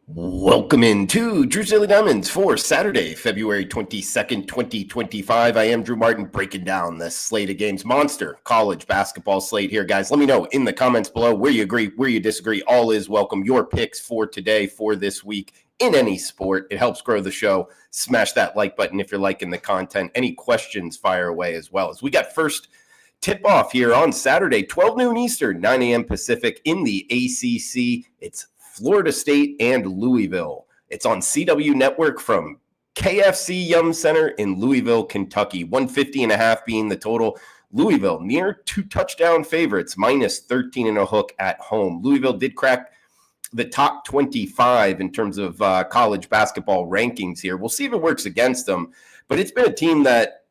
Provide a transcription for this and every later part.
Welcome into Drew's Daily Diamonds for Saturday, February 22nd, 2025. I am Drew Martin breaking down the slate of games. Monster college basketball slate here, guys. Let me know in the comments below where you agree, where you disagree. All is welcome. Your picks for today, for this week in any sport. It helps grow the show. Smash that like button if you're liking the content. Any questions, fire away as well. As we got first tip-off here on Saturday, 12 noon Eastern, 9 a.m. Pacific in the ACC. It's Florida State and Louisville. It's on CW Network from KFC Yum Center in Louisville, Kentucky. 150.5 being the total. Louisville near 2 touchdown favorites, minus 13 and a hook at home. Louisville did crack the top 25 in terms of college basketball rankings here. We'll see if it works against them, but it's been a team that,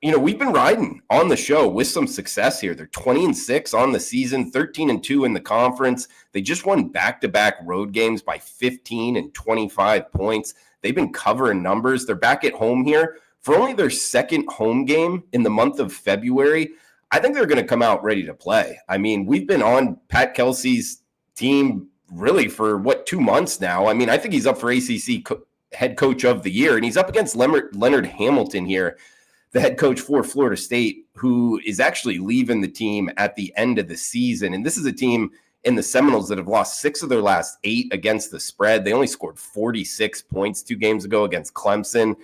we've been riding on the show with some success here. They're 20-6 on the season, 13-2 in the conference. They just won back-to-back road games by 15 and 25 points. They've been covering numbers. They're back at home here for only their second home game in the month of February. I think they're going to come out ready to play. I mean, we've been on Pat Kelsey's team really for 2 months now. I mean, I think he's up for ACC head coach of the year, and he's up against Leonard Hamilton here, the head coach for Florida State, who is actually leaving the team at the end of the season. And this is a team in the Seminoles that have lost 6 of their last 8 against the spread. They only scored 46 points 2 games ago against Clemson.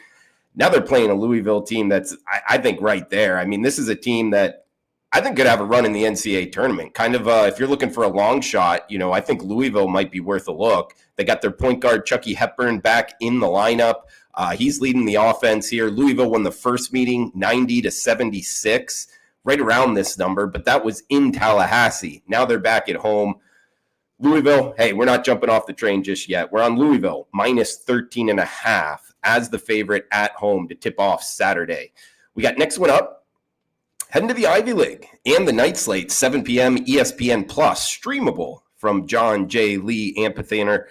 Now they're playing a Louisville team that's, I think, right there. I mean, this is a team that I think could have a run in the NCAA tournament. Kind of, if you're looking for a long shot, I think Louisville might be worth a look. They got their point guard, Chucky Hepburn, back in the lineup. He's leading the offense here. Louisville won the first meeting 90-76, right around this number, but that was in Tallahassee. Now they're back at home. Louisville, hey, we're not jumping off the train just yet. We're on Louisville, minus 13.5 as the favorite at home to tip off Saturday. We got next one up, heading to the Ivy League and the night slate, 7 p.m. ESPN Plus, streamable from John J. Lee Amphitheater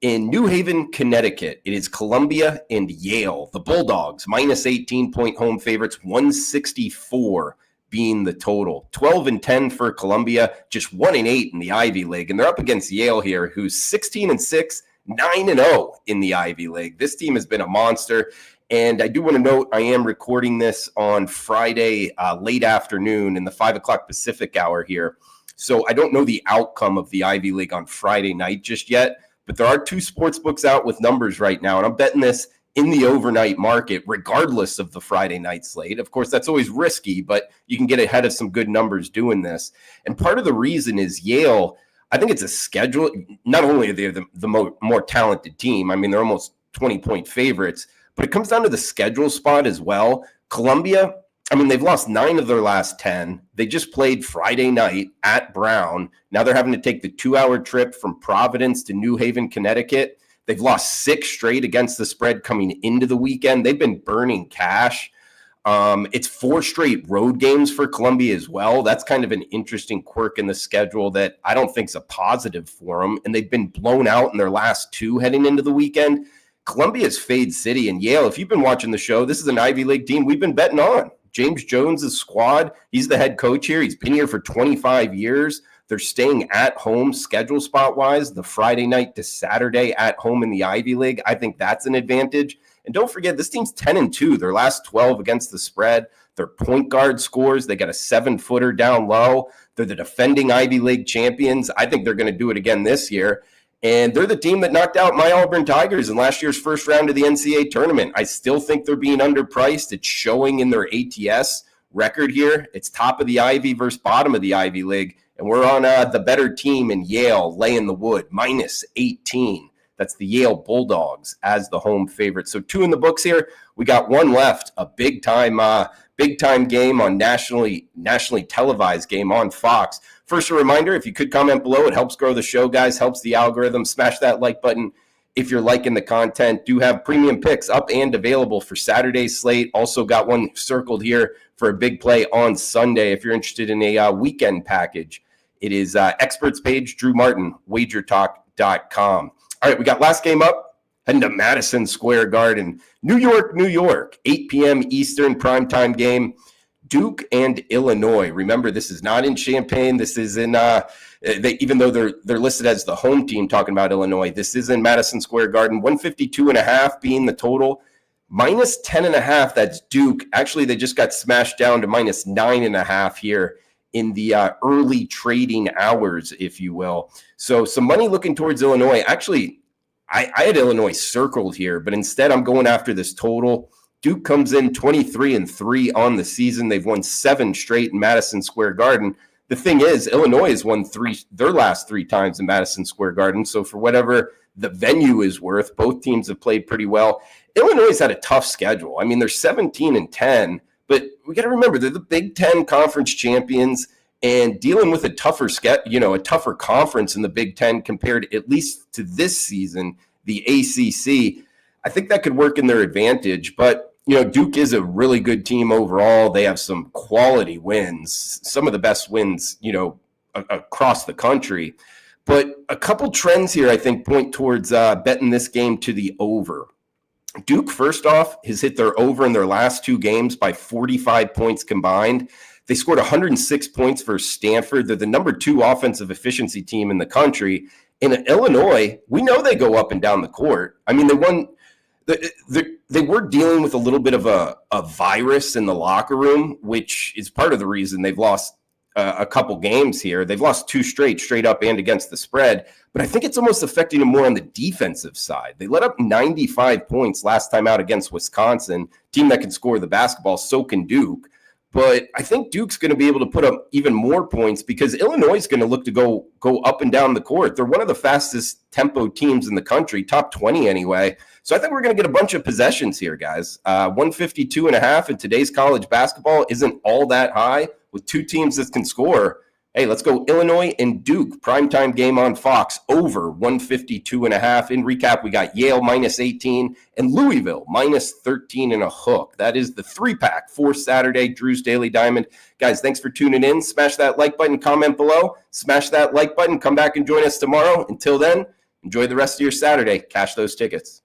in New Haven, Connecticut. It is Columbia and Yale. The Bulldogs, minus 18-point home favorites, 164 being the total. 12-10 for Columbia, just 1-8 in the Ivy League. And they're up against Yale here, who's 16-6, 9-0 in the Ivy League. This team has been a monster. And I do want to note, I am recording this on Friday late afternoon in the 5 o'clock Pacific hour here. So I don't know the outcome of the Ivy League on Friday night just yet. But there are 2 sports books out with numbers right now, and I'm betting this in the overnight market, regardless of the Friday night slate. Of course, that's always risky, but you can get ahead of some good numbers doing this. And part of the reason is Yale, I think it's a schedule. Not only are they the more talented team, I mean, they're almost 20-point favorites, but it comes down to the schedule spot as well. Columbia, I mean, they've lost 9 of their last 10. They just played Friday night at Brown. Now they're having to take the 2-hour trip from Providence to New Haven, Connecticut. They've lost 6 straight against the spread coming into the weekend. They've been burning cash. It's 4 straight road games for Columbia as well. That's kind of an interesting quirk in the schedule that I don't think is a positive for them. And they've been blown out in their last 2 heading into the weekend. Columbia's Fade City and Yale. If you've been watching the show, this is an Ivy League team we've been betting on. James Jones' squad, he's the head coach here. He's been here for 25 years. They're staying at home schedule spot-wise, the Friday night to Saturday at home in the Ivy League. I think that's an advantage. And don't forget, this team's 10-2. Their last 12 against the spread. Their point guard scores. They got a 7-footer down low. They're the defending Ivy League champions. I think they're going to do it again this year. And they're the team that knocked out my Auburn Tigers in last year's first round of the NCAA tournament. I still think they're being underpriced. It's showing in their ATS record here. It's top of the Ivy versus bottom of the Ivy League. And we're on the better team in Yale, laying the wood, minus 18. That's the Yale Bulldogs as the home favorite. So 2 in the books here. We got 1 left, a big-time game on nationally televised game on Fox. First, a reminder, if you could comment below, it helps grow the show, guys, helps the algorithm. Smash that like button if you're liking the content. Do have premium picks up and available for Saturday's slate. Also got one circled here for a big play on Sunday if you're interested in a weekend package. It is experts page, Drew Martin, WagerTalk.com. All right, we got last game up. Heading to Madison Square Garden, New York, 8 p.m. Eastern primetime game. Duke and Illinois. Remember, this is not in Champaign. This is in Even though they're listed as the home team, talking about Illinois, this is in Madison Square Garden. 152.5 being the total. Minus 10.5, that's Duke. Actually, they just got smashed down to minus 9.5 here in the early trading hours, if you will. So some money looking towards Illinois. Actually, I had Illinois circled here, but instead I'm going after this total. Duke comes in 23-3 on the season. They've won 7 straight in Madison Square Garden. The thing is, Illinois has won their last 3 times in Madison Square Garden. So for whatever the venue is worth, both teams have played pretty well. Illinois has had a tough schedule. I mean, they're 17-10, but we got to remember they're the Big Ten conference champions and dealing with a tougher a tougher conference in the Big Ten compared at least to this season, the ACC. I think that could work in their advantage, but Duke is a really good team overall. They have some quality wins, some of the best wins, across the country. But a couple trends here, I think, point towards betting this game to the over. Duke, first off, has hit their over in their last 2 games by 45 points combined. They scored 106 points versus Stanford. They're the number 2 offensive efficiency team in the country. In Illinois, we know they go up and down the court. I mean, they were dealing with a little bit of a virus in the locker room, which is part of the reason they've lost a couple games here. They've lost 2 straight up and against the spread. But I think it's almost affecting them more on the defensive side. They let up 95 points last time out against Wisconsin, team that can score the basketball, so can Duke. But I think Duke's going to be able to put up even more points because Illinois is going to look to go up and down the court. They're one of the fastest tempo teams in the country, top 20 anyway. So I think we're going to get a bunch of possessions here, guys. 152.5 in today's college basketball isn't all that high with 2 teams that can score. Hey, let's go Illinois and Duke. Primetime game on Fox, over 152.5. In recap, we got Yale minus 18 and Louisville minus 13 and a hook. That is the 3-pack for Saturday, Drew's Daily Diamond. Guys, thanks for tuning in. Smash that like button, comment below. Smash that like button. Come back and join us tomorrow. Until then, enjoy the rest of your Saturday. Cash those tickets.